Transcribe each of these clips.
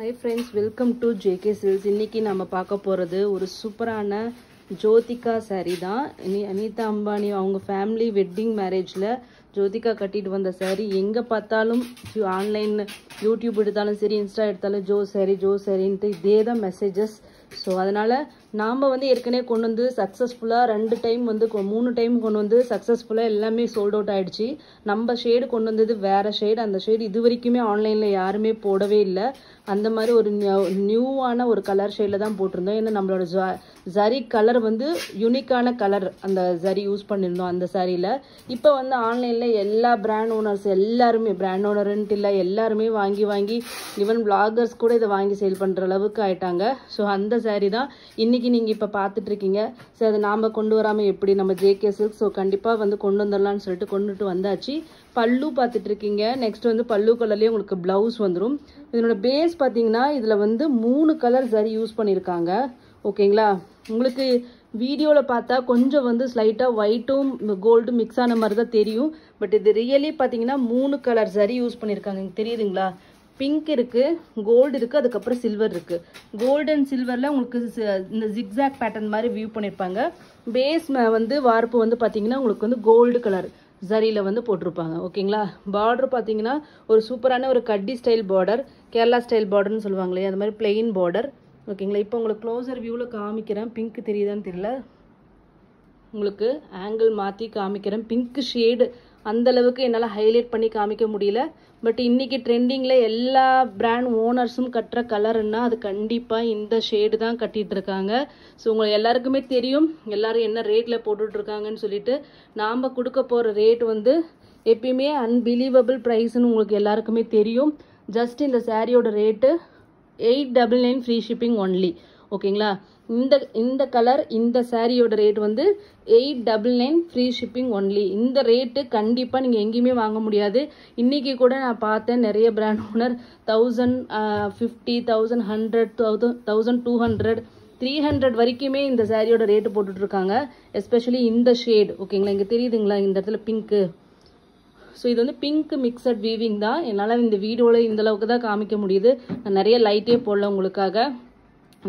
Hi friends, welcome to JK Silks. இன்னைக்கு நாம பார்க்க போறது ஒரு சூப்பரான ஜோதிகா saree தான். அனிதா அம்பானி அவங்க ஃபேமிலி வெட்டிங் மேரேஜ்ல ஜோதிகா கட்டிட்டு வந்த saree எங்க பார்த்தாலும் ஆன்லைன் யூடியூப் எடுத்தாலும் சரி இன்ஸ்டா எடுத்தாலும் ஜோ சாரின்ட்டு இதே தான் மெசேजेस. ஸோ அதனால நாம வந்து ஏற்கனவே கொண்டு வந்து சக்ஸஸ்ஃபுல்லாக 2 டைம் வந்து 3 டைம் கொண்டு வந்து சக்ஸஸ்ஃபுல்லாக எல்லாமே சோல்ட் அவுட் ஆயிடுச்சு. நம்ம ஷேடு கொண்டு வந்தது வேற ஷேடு. அந்த ஷேடு இது வரைக்குமே ஆன்லைனில் யாருமே போடவே இல்லை. அந்த மாதிரி ஒரு நியூவான ஒரு கலர் ஷேடில் தான் போட்டிருந்தோம். ஏன்னா நம்மளோட ஜரி கலர் வந்து யூனிக்கான கலர் அந்த ஜரி யூஸ் பண்ணியிருந்தோம் அந்த சாரியில். இப்போ வந்து ஆன்லைனில் எல்லா பிராண்ட் ஓனர்ஸ் எல்லாருமே பிராண்ட் ஓனர்ன்ட்டு இல்லை எல்லாருமே வாங்கி ஈவன் பிளாகர்ஸ் கூட இதை வாங்கி சேல் பண்ணுற அளவுக்கு ஆயிட்டாங்க. ஸோ அந்த சாரி தான் இன்னைக்கு நீங்கள் இப்போ பார்த்துட்டு இருக்கீங்க. ஸோ அதை நாம் கொண்டு வராமல் எப்படி நம்ம ஜேகே சில்க். ஸோ கண்டிப்பாக வந்து கொண்டு வந்துடலான்னு சொல்லிட்டு கொண்டுட்டு வந்தாச்சு. பல்லு பார்த்துட்டு இருக்கீங்க. நெக்ஸ்ட் வந்து பல்லு கலர்லேயே உங்களுக்கு பிளவுஸ் வந்துடும். இதனோட பேஸ் பார்த்தீங்கன்னா இதில் வந்து 3 கலர் சரி யூஸ் பண்ணியிருக்காங்க. ஓகேங்களா, உங்களுக்கு வீடியோவில் பார்த்தா கொஞ்சம் வந்து ஸ்லைட்டாக ஒயிட்டும் கோல்டும் மிக்ஸ் ஆன மாதிரி தான் தெரியும். பட் இது ரியலி பார்த்தீங்கன்னா 3 கலர் சரி யூஸ் பண்ணியிருக்காங்க. தெரியுதுங்களா? பிங்க் இருக்கு, கோல்டு இருக்கு, அதுக்கப்புறம் சில்வர் இருக்கு. கோல்டு அண்ட் சில்வர்ல உங்களுக்கு இந்த ஜிக்ஸாக் பேட்டர்ன் மாதிரி வியூ பண்ணியிருப்பாங்க. பேஸ் வந்து வார்ப்பு வந்து பார்த்தீங்கன்னா உங்களுக்கு வந்து கோல்டு கலர் ஜரியில் வந்து போட்டிருப்பாங்க. ஓகேங்களா, பார்டர் பார்த்தீங்கன்னா ஒரு சூப்பரான ஒரு கட்டி ஸ்டைல் பார்டர், கேரளா ஸ்டைல் பார்டர்னு சொல்லுவாங்களே அந்த மாதிரி பிளெயின் பார்டர். ஓகேங்களா, இப்போ உங்களுக்கு க்ளோசர் வியூவில் காமிக்கிறேன். பிங்க் தெரியுதான்னு தெரியல, உங்களுக்கு ஆங்கிள் மாற்றி காமிக்கிறேன். பிங்க் ஷேடு அந்த அளவுக்கு என்னால் ஹைலைட் பண்ணி காமிக்க முடியல. பட் இன்னைக்கு ட்ரெண்டிங்கில் எல்லா பிராண்ட் ஓனர்ஸும் கட்டுற கலர்னா அது கண்டிப்பாக இந்த ஷேடு தான் கட்டிட்டு இருக்காங்க. ஸோ உங்களுக்கு எல்லாருக்குமே தெரியும் எல்லாரும் என்ன ரேட்டில் போட்டுட்ருக்காங்கன்னு சொல்லிட்டு. நாம் கொடுக்க போகிற ரேட் வந்து எப்பயுமே அன்பிலீவபிள் ப்ரைஸ்ன்னு உங்களுக்கு எல்லாருக்குமே தெரியும். ஜஸ்ட் இந்த சாரியோட ரேட்டு 899 ஃப்ரீ ஷிப்பிங் ஒன்லி. ஓகேங்களா, இந்த கலர் இந்த சாரியோட ரேட் வந்து 899 ஃப்ரீ ஷிப்பிங் ஒன்லி. இந்த ரேட்டு கண்டிப்பாக நீங்கள் எங்கேயுமே வாங்க முடியாது. இன்றைக்கி கூட நான் பார்த்தேன் நிறைய பிராண்ட் ஓனர் 1050, 1100, 1200, 300 வரைக்குமே இந்த சாரியோட ரேட்டு போட்டுட்ருக்காங்க. எஸ்பெஷலி இந்த ஷேட். ஓகேங்களா, இங்கே தெரியுதுங்களா இந்த இடத்துல பிங்க்கு. ஸோ இது வந்து பிங்க் மிக்சட் வீவிங் தான். என்னால் இந்த வீடியோவில் இந்த அளவுக்கு தான் காமிக்க முடியுது. நான் நிறைய லைட்டே போடல உங்களுக்காக.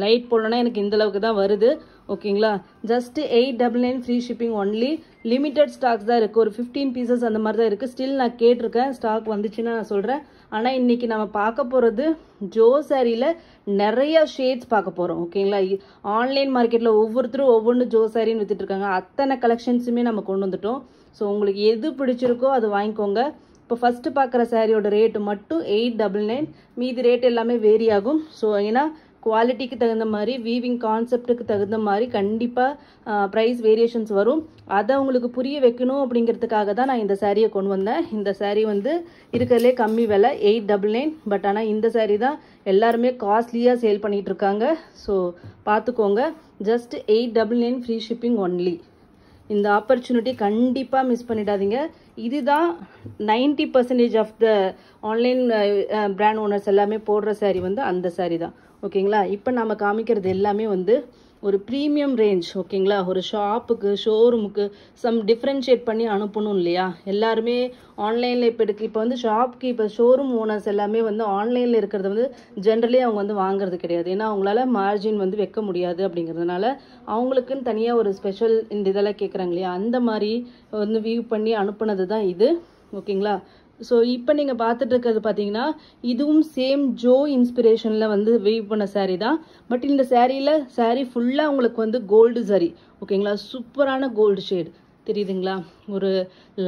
லைட் போடலன்னா எனக்கு இந்த அளவுக்கு தான் வருது. ஓகேங்களா, just 899 free shipping only. Limited stocks தான் இருக்குது. ஒரு 15 பீசஸ் அந்த மாதிரி தான் இருக்குது. ஸ்டில் நான் கேட்டிருக்கேன், ஸ்டாக் வந்துச்சுன்னா நான் சொல்கிறேன். ஆனால் இன்றைக்கி நம்ம பார்க்க போகிறது ஜோ சாரியில் நிறைய ஷேட்ஸ் பார்க்க போகிறோம். ஓகேங்களா, ஆன்லைன் மார்க்கெட்டில் ஒவ்வொருத்தரும் ஒவ்வொன்று ஜோ சாரின்னு வித்துட்டு இருக்காங்க. அத்தனை கலெக்ஷன்ஸுமே நம்ம கொண்டு வந்துட்டோம். ஸோ உங்களுக்கு எது பிடிச்சிருக்கோ அது வாங்கிக்கோங்க. இப்போ ஃபஸ்ட்டு பார்க்குற சாரியோட ரேட்டு மட்டும் 899. மீதி ரேட் எல்லாமே வேரி ஆகும். ஸோ ஏன்னா குவாலிட்டிக்கு தகுந்த மாதிரி வீவிங் கான்செப்டுக்கு தகுந்த மாதிரி கண்டிப்பாக ப்ரைஸ் வேரியேஷன்ஸ் வரும். அதை உங்களுக்கு புரிய வைக்கணும் அப்படிங்கிறதுக்காக தான் நான் இந்த சாரியை கொண்டு வந்தேன். இந்த சாரீ வந்து இருக்கிறதுலே கம்மி விலை 899. பட் ஆனால் இந்த சாரீ தான் எல்லாருமே காஸ்ட்லியாக சேல் பண்ணிகிட்டு இருக்காங்க. ஸோ பார்த்துக்கோங்க, ஜஸ்ட் 899 ஃப்ரீ ஷிப்பிங் ஒன்லி. இந்த ஆப்பர்ச்சுனிட்டி கண்டிப்பாக மிஸ் பண்ணிடாதீங்க. இதுதான் 90% off the online brand owners எல்லாமே போடுற சாரீ வந்து அந்த சாரீ தான். ஓகேங்களா, இப்போ நம்ம காமிக்கிறது எல்லாமே வந்து ஒரு ப்ரீமியம் ரேஞ்ச். ஓகேங்களா, ஒரு ஷாப்புக்கு ஷோரூமுக்கு சம் டிஃப்ரென்ஷியேட் பண்ணி அனுப்பணும் இல்லையா. எல்லாருமே ஆன்லைனில் இப்போ வந்து ஷாப்க்கு இப்போ ஷோரூம் ஓனர்ஸ் எல்லாமே வந்து ஆன்லைனில் இருக்கிறத வந்து ஜென்ரலி அவங்க வந்து வாங்குறது கிடையாது. ஏன்னா அவங்களால மார்ஜின் வந்து வைக்க முடியாது. அப்படிங்கிறதுனால அவங்களுக்குன்னு தனியாக ஒரு ஸ்பெஷல் இந்த இதெல்லாம் கேட்குறாங்க இல்லையா, அந்த மாதிரி வந்து வியூ பண்ணி அனுப்புனது தான் இது. ஓகேங்களா, ஸோ இப்போ நீங்கள் பார்த்துட்டு இருக்கிறது பார்த்தீங்கன்னா இதுவும் சேம் ஜோ இன்ஸ்பிரேஷனில் வந்து வீவ் பண்ண சாரீ தான். பட் இந்த சாரீ ஃபுல்லாக உங்களுக்கு வந்து கோல்டு சாரீ. ஓகேங்களா, சூப்பரான கோல்டு ஷேட் தெரியுதுங்களா. ஒரு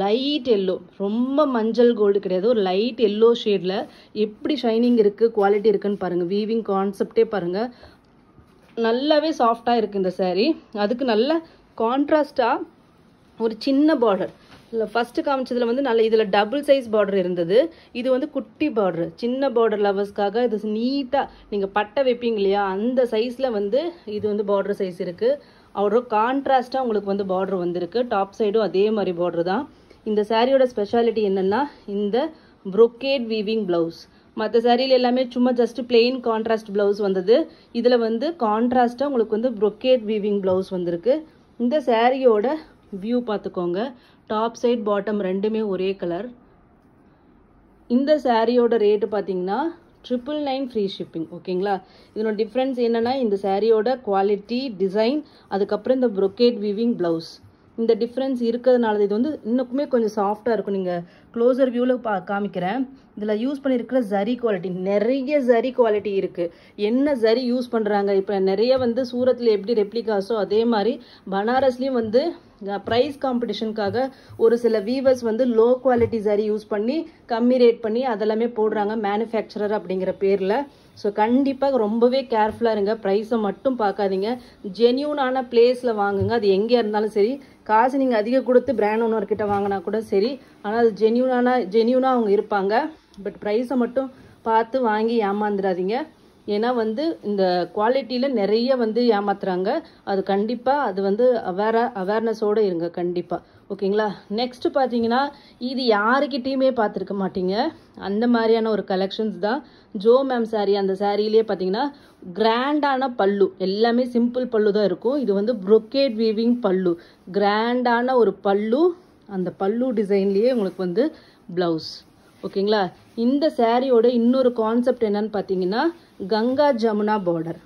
லைட் எல்லோ, ரொம்ப மஞ்சள் கோல்டு கிடையாது, ஒரு லைட் எல்லோ ஷேடில் எப்படி ஷைனிங் இருக்குது, குவாலிட்டி இருக்குன்னு பாருங்கள். வீவிங் கான்செப்டே பாருங்கள், நல்லாவே சாஃப்டாக இருக்குது இந்த சாரீ. அதுக்கு நல்ல கான்ட்ராஸ்டாக ஒரு சின்ன பார்டர். இல்லை ஃபஸ்ட்டு காமிச்சதில் வந்து நல்ல இதில் டபுள் சைஸ் பார்டர் இருந்தது. இது வந்து குட்டி பார்டர், சின்ன பார்டர் லவர்ஸ்க்காக இது நீட்டாக நீங்கள் பட்டை வைப்பீங்க இல்லையா அந்த சைஸில் வந்து இது வந்து பார்டர் சைஸ் இருக்குது. அவரோட கான்ட்ராஸ்ட்டாக உங்களுக்கு வந்து பார்டர் வந்திருக்கு. டாப் சைடும் அதே மாதிரி பார்டர் தான். இந்த சாரியோட ஸ்பெஷாலிட்டி என்னென்னா இந்த ப்ரொக்கேட் வீவிங் ப்ளவுஸ். மற்ற சாரியில் எல்லாமே சும்மா ஜஸ்ட் பிளெயின் கான்ட்ராஸ்ட் ப்ளவுஸ் வந்தது. இதில் வந்து கான்ட்ராஸ்ட்டாக உங்களுக்கு வந்து ப்ரொக்கேட் வீவிங் ப்ளவுஸ் வந்திருக்கு. இந்த சாரியோட வியூ பார்த்துக்கோங்க. டாப் சைட் பாட்டம் ரெண்டுமே ஒரே கலர். இந்த சாரியோட ரேட்டு பார்த்தீங்கன்னா 999 ஃப்ரீ ஷிப்பிங். ஓகேங்களா, இதனோட டிஃப்ரென்ஸ் என்னன்னா இந்த சாரியோட குவாலிட்டி, டிசைன், அதுக்கப்புறம் இந்த brocade weaving ப்ளவுஸ், இந்த டிஃப்ரென்ஸ் இருக்கிறதுனால இது வந்து இன்னுமே கொஞ்சம் சாஃப்டாக இருக்கும். நீங்கள் க்ளோசர் வியூவில் காமிக்கிறேன். இதில் யூஸ் பண்ணியிருக்கிற ஜரி குவாலிட்டி, நிறைய ஜரி குவாலிட்டி இருக்குது. என்ன ஜரி யூஸ் பண்ணுறாங்க, இப்போ நிறைய வந்து சூரத்தில் எப்படி ரெப்ளிகாஸோ அதே மாதிரி பனாரஸ்லேயும் வந்து ப்ரைஸ் காம்படிஷனுக்காக ஒரு சில வீவர்ஸ் வந்து லோ குவாலிட்டி ஜரி யூஸ் பண்ணி கம்மி ரேட் பண்ணி அதெல்லாமே போடுறாங்க மேனுஃபேக்சரர் அப்படிங்கிற பேரில். ஸோ கண்டிப்பாக ரொம்பவே கேர்ஃபுல்லாக இருங்க. ப்ரைஸை மட்டும் பார்க்காதீங்க, ஜென்யூனான பிளேஸில் வாங்குங்க. அது எங்கே இருந்தாலும் சரி, காசு நீங்கள் அதிகம் கொடுத்து பிராண்ட் ஓனர்கிட்ட வாங்கினா கூட சரி, ஆனால் அது ஜென்யூனாக அவங்க இருப்பாங்க. பட் ப்ரைஸை மட்டும் பார்த்து வாங்கி ஏமாந்துடாதீங்க. ஏன்னா வந்து இந்த குவாலிட்டியில் நிறைய வந்து ஏமாத்துறாங்க. அது கண்டிப்பாக அது வந்து அவேர்னஸோடு இருங்க கண்டிப்பாக. ஓகேங்களா, நெக்ஸ்ட் பார்த்தீங்கன்னா இது யாருக்கிட்டையுமே பார்த்துருக்க மாட்டீங்க, அந்த மாதிரியான ஒரு கலெக்ஷன்ஸ் தான் ஜோ மேம் சாரீ. அந்த சாரியிலே பார்த்தீங்கன்னா கிராண்டான பல்லு, எல்லாமே சிம்பிள் பல்லு தான் இருக்கும். இது வந்து brocade weaving பல்லு, கிராண்டான ஒரு பல்லு. அந்த பல்லு டிசைன்லேயே உங்களுக்கு வந்து ப்ளவுஸ். ஓகேங்களா, இந்த சாரியோட இன்னொரு கான்செப்ட் என்னன்னு பார்த்தீங்கன்னா கங்கா ஜமுனா பார்டர்.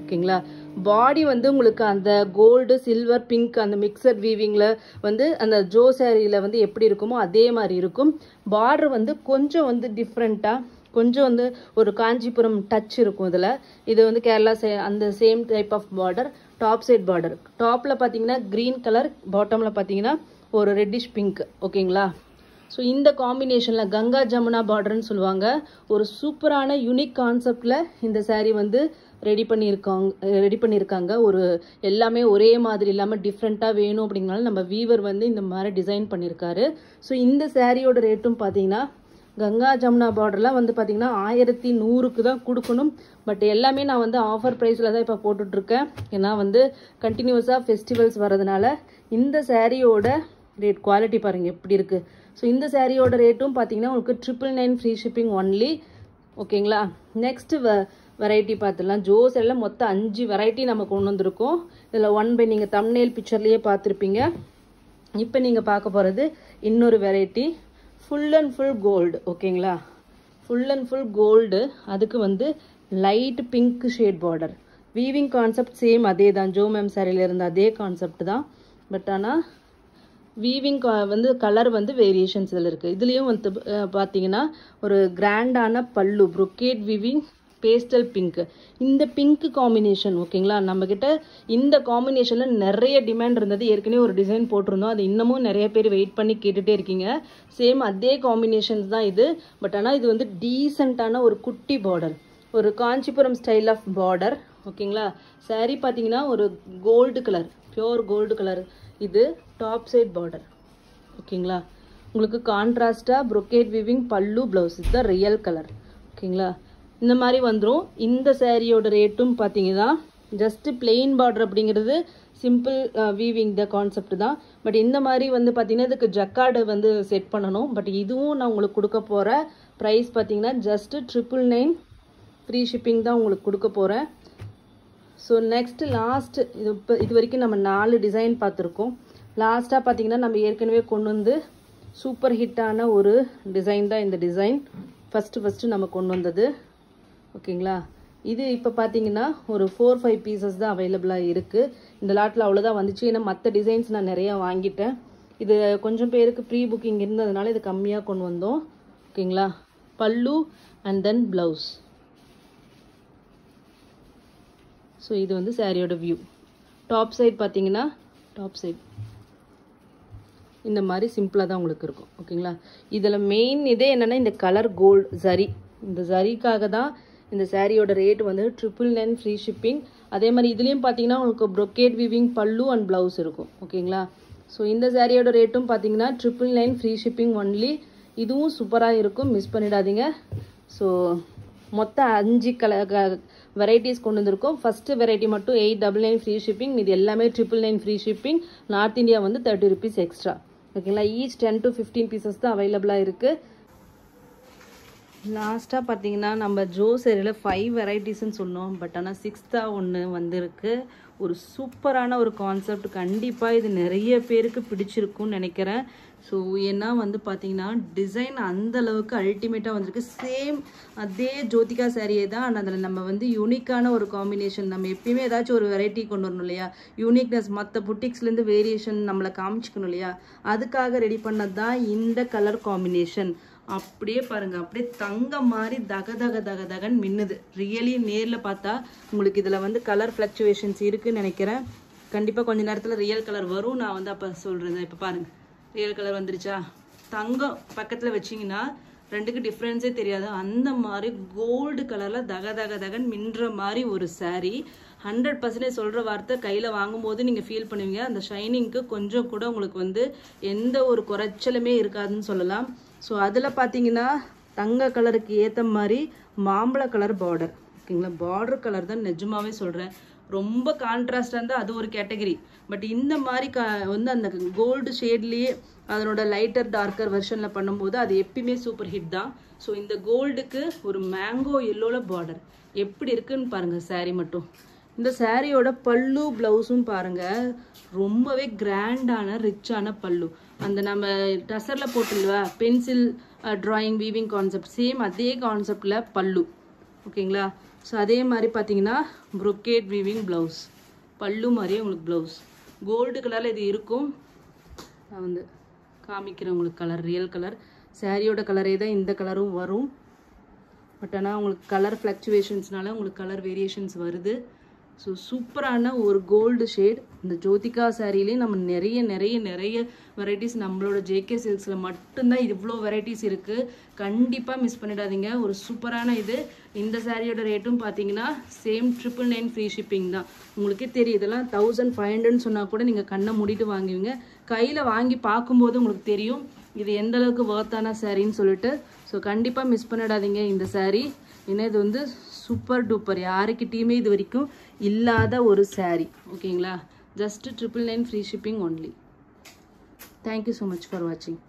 ஓகேங்களா, பாடி வந்து உங்களுக்கு அந்த கோல்டு, சில்வர், பிங்க் அந்த மிக்சட் வீவிங்கில் வந்து அந்த ஜோ சாரியில் வந்து எப்படி இருக்குமோ அதே மாதிரி இருக்கும். பார்டர் வந்து கொஞ்சம் வந்து டிஃப்ரெண்ட்டாக, கொஞ்சம் வந்து ஒரு காஞ்சிபுரம் டச் இருக்கும் இதில். இது வந்து கேரளா அந்த same type of border, top side border. டாப்பில் பார்த்தீங்கன்னா க்ரீன் கலர், பாட்டமில் பார்த்தீங்கன்னா ஒரு ரெட்டிஷ் பிங்க். ஓகேங்களா, ஸோ இந்த காம்பினேஷனில் கங்கா ஜமுனா பார்டர்னு சொல்லுவாங்க. ஒரு சூப்பரான யூனிக் கான்செப்டில் இந்த சாரீ வந்து ரெடி பண்ணியிருக்காங்க. ஒரு எல்லாமே ஒரே மாதிரி இல்லாமல் டிஃப்ரெண்ட்டாக வேணும் அப்படிங்கனால நம்ம வீவர் வந்து இந்த மாதிரி டிசைன் பண்ணியிருக்காரு. ஸோ இந்த சாரியோட ரேட்டும் பார்த்தீங்கன்னா கங்கா ஜமுனா பார்டர்லாம் வந்து பார்த்தீங்கன்னா 1100க்கு தான் கொடுக்கணும். பட் எல்லாமே நான் வந்து ஆஃபர் ப்ரைஸில் தான் இப்போ போட்டுட்ருக்கேன். ஏன்னா வந்து கண்டினியூஸாக ஃபெஸ்டிவல்ஸ் வரதுனால இந்த சாரியோட ரேட் குவாலிட்டி பாருங்கள் எப்படி இருக்குது. ஸோ இந்த சாரியோட ரேட்டும் பார்த்தீங்கன்னா உங்களுக்கு 999 ஃப்ரீ ஷிப்பிங் ஒன்லி. ஓகேங்களா, நெக்ஸ்ட் வெரைட்டி பார்த்துடலாம். ஜோஸ் எல்லாம் மொத்தம் 5 வெரைட்டி நம்ம கொண்டு வந்திருக்கோம். இதில் 1 பை நீங்கள் தம்ப்நெயில் பிக்சர்லேயே பார்த்துருப்பீங்க. இப்போ நீங்கள் பார்க்க போகிறது இன்னொரு variety, full and full gold. ஓகேங்களா, ஃபுல் அண்ட் ஃபுல் கோல்டு, அதுக்கு வந்து light pink shade border. Weaving concept same அதே தான், ஜோ மேம் சாரியில் இருந்த அதே கான்செப்ட் தான். பட் ஆனால் வீவிங் வந்து கலர் வந்து வேரியேஷன்ஸ் இதில் இருக்குது. இதுலேயும் வந்து பார்த்தீங்கன்னா ஒரு கிராண்டான பல்லு, brocade weaving பேஸ்டல் பிங்க். இந்த பிங்க் காம்பினேஷன் ஓகேங்களா, நம்மக்கிட்ட இந்த காம்பினேஷனில் நிறைய டிமாண்ட் இருந்தது. ஏற்கனவே ஒரு டிசைன் போட்டிருந்தோம், அது இன்னமும் நிறைய பேர் வெயிட் பண்ணி கேட்டுகிட்டே இருக்கீங்க. சேம் அதே காம்பினேஷன்ஸ் தான் இது. பட் ஆனால் இது வந்து டீசெண்டான ஒரு குட்டி பார்டர், ஒரு காஞ்சிபுரம் ஸ்டைல் ஆஃப் பார்டர். ஓகேங்களா, சாரீ பார்த்தீங்கன்னா ஒரு gold colour, pure gold colour. இது டாப் சைட் பார்டர். ஓகேங்களா, உங்களுக்கு கான்ட்ராஸ்டாக brocade weaving பல்லு, ப்ளவுஸ். இதுதான் ரியல் கலர். ஓகேங்களா, இந்த மாதிரி வந்துடும். இந்த சாரியோட ரேட்டும் பார்த்தீங்கன்னா ஜஸ்ட் பிளெயின் பார்டர் அப்படிங்கிறது சிம்பிள் வீவிங் த கான்செப்ட் தான். பட் இந்த மாதிரி வந்து பார்த்தீங்கன்னா இதுக்கு ஜக்கார்டு வந்து செட் பண்ணணும். பட் இதுவும் நான் உங்களுக்கு கொடுக்க போகிற ப்ரைஸ் பார்த்தீங்கன்னா ஜஸ்ட் 999 ஃப்ரீ ஷிப்பிங் தான் உங்களுக்கு கொடுக்க போகிறேன். ஸோ நெக்ஸ்ட் லாஸ்ட் இது வரைக்கும் நம்ம 4 டிசைன் பார்த்துருக்கோம். லாஸ்ட்டாக பார்த்தீங்கன்னா நம்ம ஏற்கனவே கொண்டு வந்து சூப்பர் ஹிட்டான ஒரு டிசைன் தான் இந்த டிசைன். ஃபஸ்ட்டு நம்ம கொண்டு வந்தது. ஓகேங்களா, இது இப்போ பார்த்தீங்கன்னா ஒரு 4-5 பீசஸ் தான் அவைலபிளாக இருக்குது. இந்த லாட்டில் அவ்வளோதான் வந்துச்சு. ஏன்னா மற்ற டிசைன்ஸ் நான் நிறையா வாங்கிட்டேன். இது கொஞ்சம் பேருக்கு ப்ரீ புக்கிங் இருந்ததுனால இது கம்மியாக கொண்டு வந்தோம். ஓகேங்களா, பல்லு அண்ட் தென் ப்ளவுஸ். ஸோ இது வந்து சாரியோட வியூ. டாப் சைட் பார்த்தீங்கன்னா டாப் சைட் இந்த மாதிரி சிம்பிளாக தான் உங்களுக்கு இருக்கும். ஓகேங்களா, இதில் மெயின் இதே என்னென்னா இந்த கலர் கோல்டு ஜரி. இந்த ஜரிக்காக தான் இந்த சாரியோட ரேட் வந்து 999 ஃப்ரீ ஷிப்பிங். அதே மாதிரி இதுலேயும் பார்த்தீங்கன்னா உங்களுக்கு brocade weaving பல்லு அண்ட் ப்ளவுஸ் இருக்கும். ஓகேங்களா, ஸோ இந்த சாரியோட ரேட்டும் பார்த்தீங்கன்னா 999 ஃப்ரீ ஷிப்பிங் ஒன்லி. இதுவும் சூப்பராக இருக்கும், மிஸ் பண்ணிடாதீங்க. ஸோ மொத்தம் 5 வெரைட்டிஸ் கொண்டு வந்திருக்கோம். ஃபஸ்ட்டு வெரைட்டி மட்டும் 899 ஃப்ரீ ஷிப்பிங். இது எல்லாமே 999 ஃப்ரீ ஷிப்பிங். நார்த் இந்தியா வந்து 30 rupees எக்ஸ்ட்ரா. ஓகேங்களா, ஈச் 10 to 15 பீசஸ் தான் அவைலபிளாக இருக்குது. லாஸ்ட்டாக பார்த்தீங்கன்னா நம்ம ஜோ சாரியில் 5 வெரைட்டிஸ்ன்னு சொன்னோம். பட் ஆனால் 6th ஒன்று வந்திருக்கு. ஒரு சூப்பரான ஒரு கான்செப்ட். கண்டிப்பாக இது நிறைய பேருக்கு பிடிச்சிருக்கும்னு நினைக்கிறேன். ஸோ ஏன்னா வந்து பார்த்தீங்கன்னா டிசைன் அந்த அளவுக்கு அல்டிமேட்டாக வந்திருக்கு. சேம் அதே ஜோதிகா சாரியே தான். ஆனால் அதில் நம்ம வந்து யூனிக்கான ஒரு காம்பினேஷன், நம்ம எப்பயுமே ஏதாச்சும் ஒரு வெரைட்டி கொண்டு வரணும் இல்லையா, யூனிக்னஸ், மற்ற புட்டிக்ஸ்லேருந்து வேரியேஷன் நம்மளை காமிச்சிக்கணும் இல்லையா, அதுக்காக ரெடி பண்ணது தான் இந்த கலர் காம்பினேஷன். அப்படியே பாருங்க, அப்படியே தங்க மாதிரி தக தக தக தகன்னு மின்னுது. ரியலி நேரில் பார்த்தா உங்களுக்கு இதில் வந்து கலர் ஃப்ளக்சுவேஷன்ஸ் இருக்குன்னு நினைக்கிறேன். கண்டிப்பாக கொஞ்ச நேரத்தில் ரியல் கலர் வரும், நான் வந்து அப்போ சொல்கிறேன். இப்போ பாருங்கள், ரியல் கலர் வந்துருச்சா. தங்கம் பக்கத்தில் வச்சிங்கன்னா ரெண்டுக்கு டிஃப்ரென்ஸே தெரியாது. அந்த மாதிரி கோல்டு கலரில் தக தக தகன் மின்ற மாதிரி ஒரு சாரீ. 100% சொல்கிற வார்த்தை, கையில் வாங்கும்போது நீங்கள் ஃபீல் பண்ணுவீங்க. அந்த ஷைனிங்க்கு கொஞ்சம் கூட உங்களுக்கு வந்து எந்த ஒரு குறைச்சலுமே இருக்காதுன்னு சொல்லலாம். ஸோ அதில் பார்த்தீங்கன்னா தங்க கலருக்கு ஏற்ற மாதிரி மாம்பழ கலர் பார்டர். ஓகேங்களா, பார்டர் கலர் தான் நிஜமாவே சொல்கிறேன். ரொம்ப கான்ட்ராஸ்டாக இருந்தால் அது ஒரு கேட்டகரி. பட் இந்த மாதிரி வந்து அந்த கோல்டு ஷேட்லேயே அதனோட லைட்டர் டார்க்கர் வெர்ஷனில் பண்ணும்போது அது எப்பயுமே சூப்பர் ஹிட் தான். ஸோ இந்த கோல்டுக்கு ஒரு மேங்கோ எல்லோவில் பார்டர் எப்படி இருக்குன்னு பாருங்கள் சாரீ மட்டும். இந்த சாரியோட பல்லு ப்ளவுஸும் பாருங்கள், ரொம்பவே கிராண்டான ரிச்சான பல்லு. அந்த நம்ம டசரில் போட்டுல்வா pencil drawing weaving concept, same அதே கான்செப்டில் பல்லு. ஓகேங்களா, ஸோ அதே மாதிரி பார்த்தீங்கன்னா ப்ரொக்கேட் வீவிங் ப்ளவுஸ், பல்லு மாதிரியே உங்களுக்கு ப்ளவுஸ் கோல்டு கலரில் இது இருக்கும். நான் வந்து காமிக்கிறேன் உங்களுக்கு கலர், ரியல் கலர் சாரியோட கலரே தான் இந்த கலரும் வரும். பட் ஆனால் உங்களுக்கு கலர் ஃப்ளக்சுவேஷன்ஸ்னால உங்களுக்கு கலர் வேரியேஷன்ஸ் வருது. ஸோ சூப்பரான ஒரு கோல்டு ஷேட். இந்த ஜோதிகா சாரிலே நம்ம நிறைய நிறைய நிறைய வெரைட்டிஸ் நம்மளோட ஜேகே சில்க்ஸில் மட்டும்தான் இவ்வளோ வெரைட்டிஸ் இருக்குது. கண்டிப்பாக மிஸ் பண்ணிடாதீங்க. ஒரு சூப்பரான இது. இந்த சாரியோட ரேட்டும் பார்த்தீங்கன்னா சேம் 999 ஃப்ரீ ஷிப்பிங் தான். உங்களுக்கே தெரியும், இதெல்லாம் 1500ன்னு சொன்னால் கூட நீங்கள் கண்ணை மூடிட்டு வாங்குவீங்க. கையில் வாங்கி பார்க்கும்போது உங்களுக்கு தெரியும் இது எந்த அளவுக்கு வர்த்தான சாரின்னு சொல்லிட்டு. ஸோ கண்டிப்பாக மிஸ் பண்ணிடாதீங்க இந்த சாரீ. ஏன்னா இது வந்து சூப்பர் டூப்பர், யாருக்கிட்டேயுமே இது வரைக்கும் இல்லாத ஒரு சாரீ. ஓகேங்களா, just 999 free shipping only. Thank you so much for வாட்சிங்.